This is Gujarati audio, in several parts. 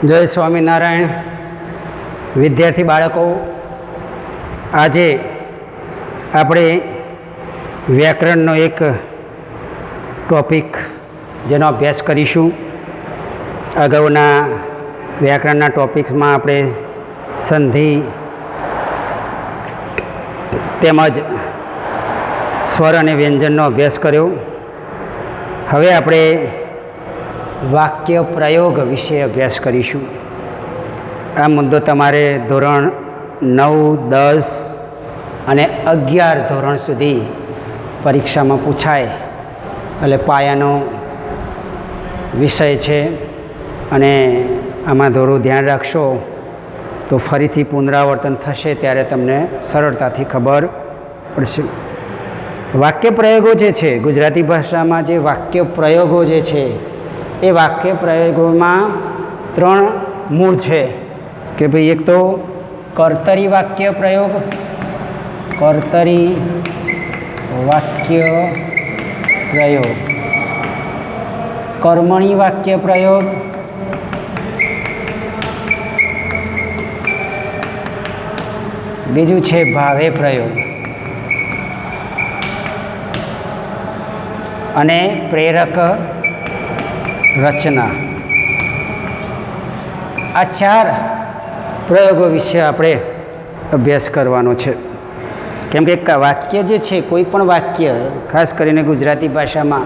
જય સ્વામિનારાયણ. વિદ્યાર્થી બાળકો, આજે આપણે વ્યાકરણનો એક ટોપિક જેનો અભ્યાસ કરીશું. અગાઉના વ્યાકરણના ટોપિક્સમાં આપણે સંધિ તેમજ સ્વર અને વ્યંજનનો અભ્યાસ કર્યો. હવે આપણે વાક્ય પ્રયોગ વિશે અભ્યાસ કરીશું. આ મુદ્દો તમારે ધોરણ 9, 10 અને 11 ધોરણ સુધી પરીક્ષામાં પૂછાય એટલે પાયાનો વિષય છે. અને આમાં થોડું ધ્યાન રાખશો તો ફરીથી પુનરાવર્તન થશે ત્યારે તમને સરળતાથી ખબર પડશે. વાક્ય પ્રયોગો જે છે, ગુજરાતી ભાષામાં જે વાક્ય પ્રયોગો જે છે એ વાક્ય પ્રયોગોમાં 3 મૂળ છે કે ભાઈ, એક તો કર્તરી વાક્ય પ્રયોગ, કર્તરી વાક્ય પ્રયોગ, કર્મણી વાક્ય પ્રયોગ બીજું છે ભાવે પ્રયોગ અને પ્રેરક રચના. આ 4 પ્રયોગો વિશે આપણે અભ્યાસ કરવાનો છે. કેમ કે વાક્ય જે છે, કોઈ પણ વાક્ય, ખાસ કરીને ગુજરાતી ભાષામાં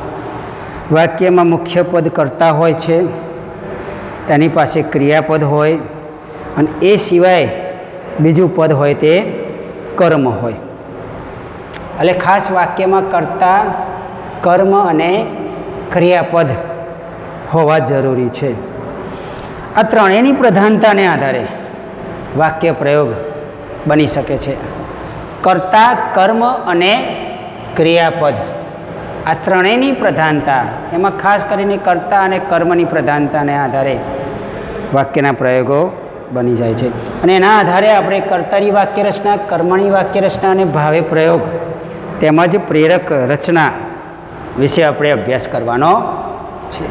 વાક્યમાં મુખ્ય પદ કર્તા હોય છે, એની પાસે ક્રિયાપદ હોય અને એ સિવાય બીજું પદ હોય તે કર્મ હોય. એટલે ખાસ વાક્યમાં કર્તા, કર્મ અને ક્રિયાપદ હોવા જરૂરી છે. આ ત્રણેયની પ્રધાનતાને આધારે વાક્ય પ્રયોગ બની શકે છે. કર્તા, કર્મ અને ક્રિયાપદ, આ ત્રણેયની પ્રધાનતા, એમાં ખાસ કરીને કર્તા અને કર્મની પ્રધાનતાને આધારે વાક્યના પ્રયોગો બની જાય છે. અને એના આધારે આપણે કર્તરી વાક્ય રચના, કર્મણી વાક્ય રચના અને ભાવે પ્રયોગ તેમજ પ્રેરક રચના વિશે આપણે અભ્યાસ કરવાનો છે.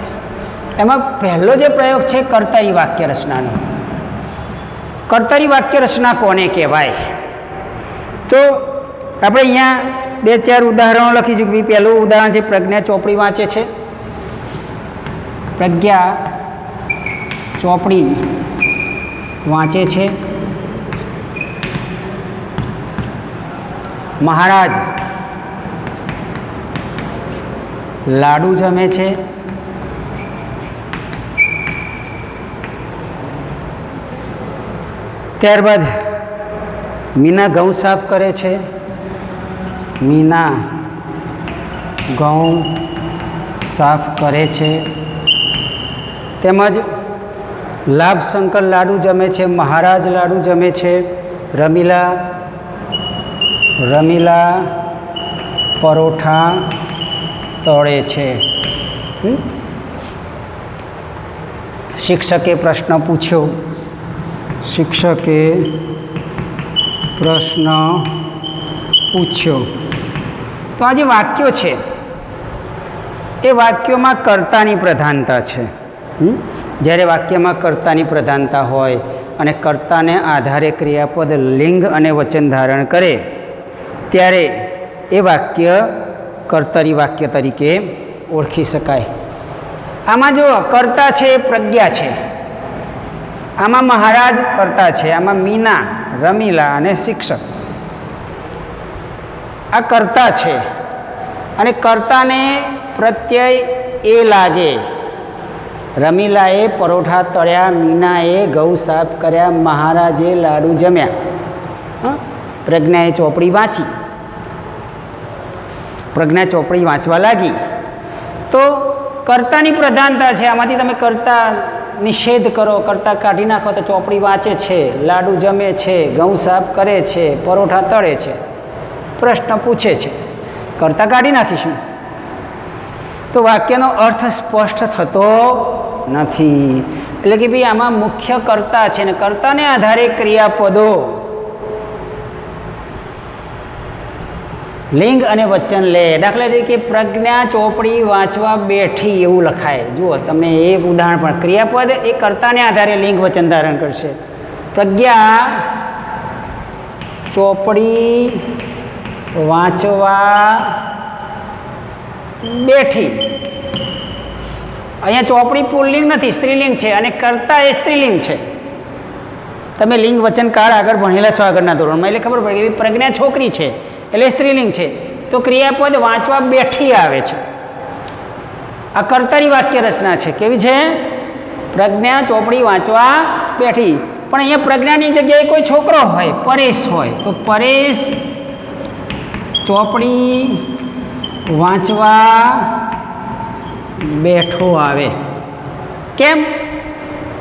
એમાં પહેલો જે પ્રયોગ છે કર્તરી વાક્ય રચનાનો. કર્તરી વાક્ય રચના કોને કહેવાય? તો આપણે અહીંયા 2-4 ઉદાહરણો લખીશું. પહેલું ઉદાહરણ છે, પ્રજ્ઞા ચોપડી વાંચે છે. પ્રજ્ઞા ચોપડી વાંચે છે. મહારાજ લાડુ જમે છે. ત્યારબાદ મીના ઘઉં સાફ કરે છે. મીના ઘઉં સાફ કરે છે. તેમજ લાભશંકર લાડુ જમે છે. મહારાજ લાડુ જમે છે. રમીલા પરોઠા તળે છે. શિક્ષકે પ્રશ્ન પૂછ્યો. શિક્ષકે પ્રશ્ન પૂછ્યો. તો આ જે વાક્યો છે એ વાક્યોમાં કર્તાની પ્રધાનતા છે. જ્યારે વાક્યમાં કર્તાની પ્રધાનતા હોય અને કર્તાને આધારે ક્રિયાપદ લિંગ અને વચન ધારણ કરે ત્યારે એ વાક્ય કર્તરી વાક્ય તરીકે ઓળખી શકાય. આમાં જો કર્તા છે એ પ્રજ્ઞા છે, આમાં મહારાજ કર્તા છે, આમાં મીના, રમીલા અને શિક્ષક આ કર્તા છે. અને કર્તાને પ્રત્યય એ લાગે. રમીલાએ પરોઠા તળ્યા, મીનાએ ઘઉં સાફ કર્યા, મહારાજે લાડુ જમ્યા, પ્રજ્ઞાએ ચોપડી વાંચી. પ્રજ્ઞા ચોપડી વાંચવા લાગી તો કર્તાની પ્રધાનતા છે. આમાંથી તમે કર્તા નિષેધ કરો, કર્તા કાઢી નાખો તો ચોપડી વાંચે છે, લાડુ જમે છે, ઘઉં સાફ કરે છે, પરોઠા તળે છે, પ્રશ્ન પૂછે છે. કર્તા કાઢી નાખીશું તો વાક્યનો અર્થ સ્પષ્ટ થતો નથી. એટલે કે ભાઈ આમાં મુખ્ય કર્તા છે ને કર્તાને આધારે ક્રિયાપદો લિંગ અને વચન લે. દાખલા તરીકે પ્રજ્ઞા ચોપડી વાંચવા બેઠી એવું લખાય. જુઓ તમને એ ઉદાહરણ પણ, ક્રિયાપદ એ કર્તાને આધારે લિંગ વચન ધારણ કરશે. પ્રજ્ઞા ચોપડી વાંચવા બેઠી. અહીંયા ચોપડી પુલ્લિંગ નથી, સ્ત્રીલિંગ છે, અને કર્તા એ સ્ત્રીલિંગ છે. તમે લિંગ વચન કાળ આગળ ભણેલા છો આગળના ધોરણમાં, એટલે ખબર પડે કે પ્રજ્ઞા છોકરી છે એટલે સ્ત્રીલિંગ છે, તો ક્રિયાપદ વાંચવા બેઠી આવે છે. આ કર્તાની વાક્ય રચના છે. કેવી છે? પ્રજ્ઞા ચોપડી વાંચવા બેઠી. પણ અહીંયા પ્રજ્ઞાની જગ્યાએ કોઈ છોકરો હોય, પરેશ હોય, તો પરેશ ચોપડી વાંચવા બેઠો આવે. કેમ?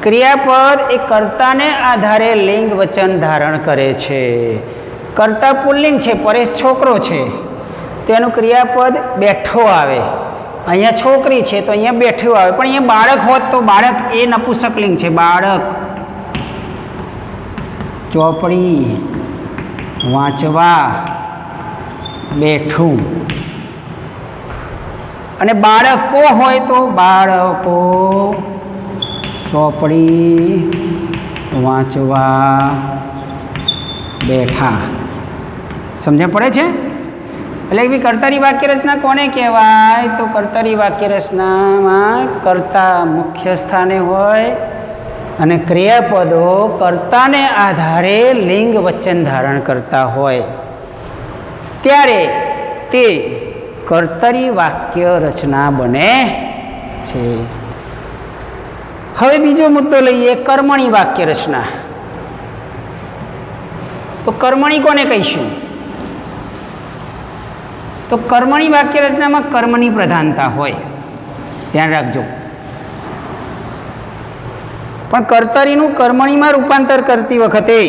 ક્રિયાપદ એ કર્તાને આધારે લિંગ વચન ધારણ કરે છે. કર્તા પુલ્લિંગ છે, પરેશ છોકરો છે, તો એનું ક્રિયાપદ બેઠો આવે. અહીંયા છોકરી છે તો અહીંયા બેઠો આવે. પણ અહીંયા બાળક હોત તો બાળક એ નપુંસકલિંગ છે. બાળક ચોપડી વાંચવા બેઠું. અને બાળકો હોય તો બાળકો ચોપડી વાંચવા બેઠા. સમજણ પડે છે? એટલે કે કર્તાની વાક્ય રચના કોને કહેવાય? તો કર્તાની વાક્ય રચનામાં કર્તા મુખ્ય સ્થાને હોય અને ક્રિયાપદો કર્તાને આધારે લિંગ વચન ધારણ કરતા હોય ત્યારે તે કર્તરી વાક્ય રચના બને છે. હવે બીજો મુદ્દો લઈએ, કર્મણી વાક્ય રચના. તો કર્મણી કોને કહીશું? તો કર્મણી વાક્ય રચનામાં કર્મની પ્રધાનતા હોય, ધ્યાન રાખજો. પણ કર્તરીનું કર્મણીમાં રૂપાંતર કરતી વખતે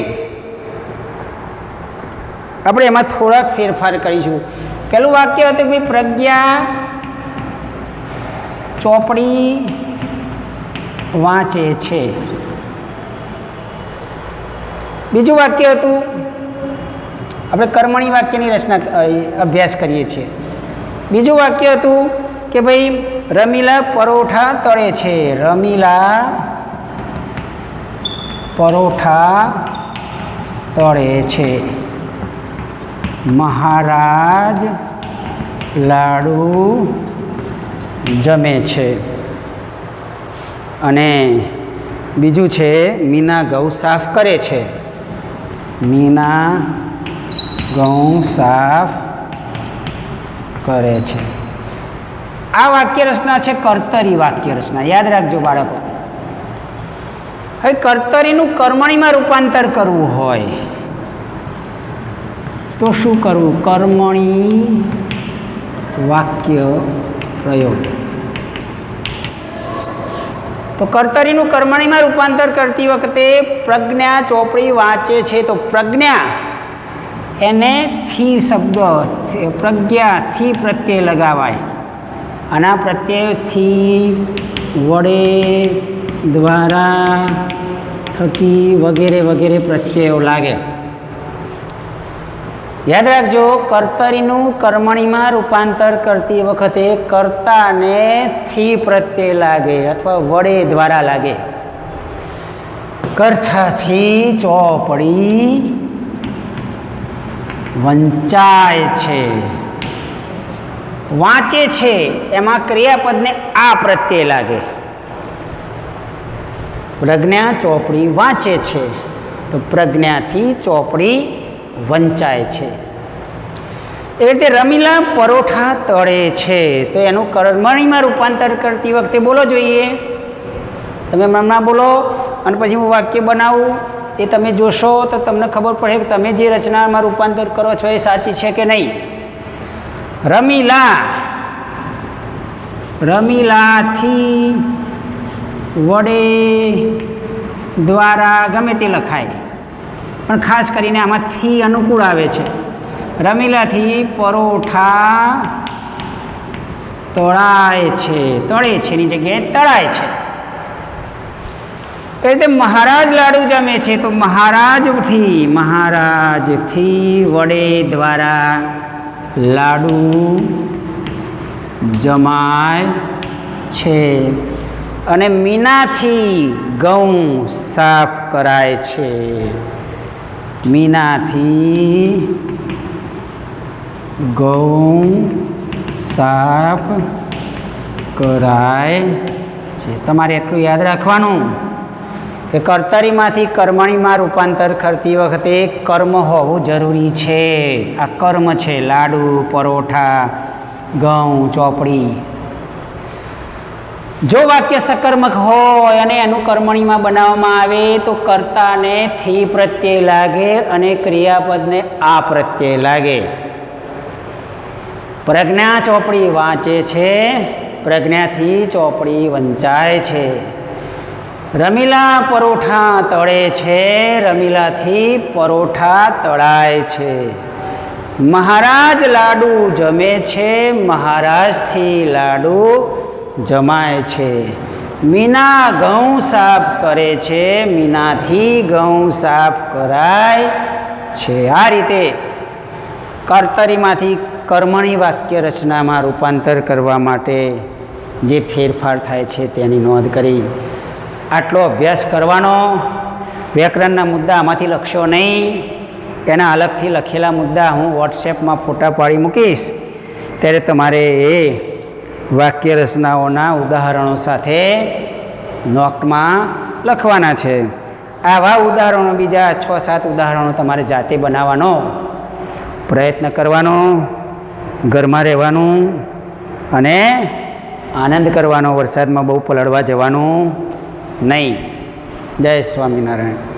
આપણે એમાં થોડાક ફેરફાર કરીશું. પહેલું વાક્ય હતું ભાઈ પ્રજ્ઞા ચોપડી વાંચે છે. બીજું વાક્ય હતું, આપણે કર્મણી વાક્યની રચના અભ્યાસ કરીએ છીએ. બીજું વાક્ય હતું કે ભાઈ રમીલા પરોઠા તળે છે. રમીલા પરોઠા તળે છે. મહારાજ લાડુ જમે છે. અને બીજું છે મીના ઘઉં સાફ કરે છે. મીના ઘઉં સાફ કરે છે. આ વાક્ય રચના છે કર્તરી વાક્ય રચના. યાદ રાખજો બાળકો. હવે કર્તરીનું કર્મણીમાં રૂપાંતર કરવું હોય તો શું કરવું? કર્મણી વાક્ય પ્રયોગ. તો કર્તરીનું કર્મણીમાં રૂપાંતર કરતી વખતે પ્રજ્ઞા ચોપડી વાંચે છે, તો પ્રજ્ઞા એને થી શબ્દ પ્રજ્ઞા થી પ્રત્યય લગાવાય. આના પ્રત્યયથી, વડે, દ્વારા, થકી વગેરે વગેરે પ્રત્યયો લાગે. યાદ રાખજો, કર્તરીનું કર્મણીમાં રૂપાંતર કરતી વખતે કર્તાને થી પ્રત્યય લાગે અથવા વડે દ્વારા લાગે. કર્તાથી ચોપડી વંચાય છે. વાંચે છે એમાં ક્રિયાપદને આ પ્રત્યય લાગે. પ્રજ્ઞા ચોપડી વાંચે છે તો પ્રજ્ઞાથી ચોપડી વંચાય છે. એ રીતે રમીલા પરોઠા તળે છે, તો એનું કર્મણીમાં રૂપાંતર કરતી વખતે બોલો જોઈએ. તમે હમણાં બોલો અને પછી હું વાક્ય બનાવું, એ તમે જોશો તો તમને ખબર પડે કે તમે જે રચનામાં રૂપાંતર કરો છો એ સાચી છે કે નહીં. રમીલા, રમીલાથી, વડે, દ્વારા ગમે તે લખાય, પણ ખાસ કરીને આમાંથી અનુકૂળ આવે છે. રમીલાથી પરોઠા તળાય છે. તળે છે ની જગ્યાએ તળાય છે. એ રીતે મહારાજ લાડુ જમે છે, તો મહારાજથી, મહારાજથી, વડે, દ્વારા લાડુ જમાય છે. અને મીનાથી ઘઉં સાફ કરાય છે. મીનાથી ઘઉં સાફ કરાય છે. તમારે એટલું યાદ રાખવાનું કે કર્તરીમાંથી કર્મણીમાં રૂપાંતર કરતી વખતે કર્મ હોવું જરૂરી છે. આ કર્મ છે. લાડુ, પરોઠા, ઘઉં, ચોપડી. જો વાક્ય સકર્મક હોય અને એનું કર્મણીમાં બનાવવામાં આવે તો કર્તાને થી પ્રત્યય લાગે અને ક્રિયાપદને આ પ્રત્યય લાગે. પ્રજ્ઞા ચોપડી વાંચે છે, પ્રજ્ઞાથી ચોપડી વંચાય છે. રમીલા પરોઠા તળે છે, રમીલાથી પરોઠા તળાય છે. મહારાજ લાડુ જમે છે, મહારાજથી લાડુ જમાય છે. મીના ઘઉં સાફ કરે છે, મીનાથી ઘઉં સાફ કરાય છે. આ રીતે કર્તરીમાંથી કર્મણી વાક્ય રચનામાં રૂપાંતર કરવા માટે જે ફેરફાર થાય છે તેની નોંધ કરી. આટલો અભ્યાસ કરવાનો. વ્યાકરણના મુદ્દા આમાંથી લખશો નહીં. એના અલગથી લખેલા મુદ્દા હું વોટ્સએપમાં ફોટા પાડી મૂકીશ, ત્યારે તમારે એ વાક્ય રચનાઓના ઉદાહરણો સાથે નોટમાં લખવાના છે. આવા ઉદાહરણો બીજા 6-7 ઉદાહરણો તમારે જાતે બનાવવાનો પ્રયત્ન કરવાનો, ઘરમાં રહેવાનું અને આનંદ કરવાનો. વરસાદમાં બહુ પલળવા જવાનું નહીં. જય સ્વામિનારાયણ.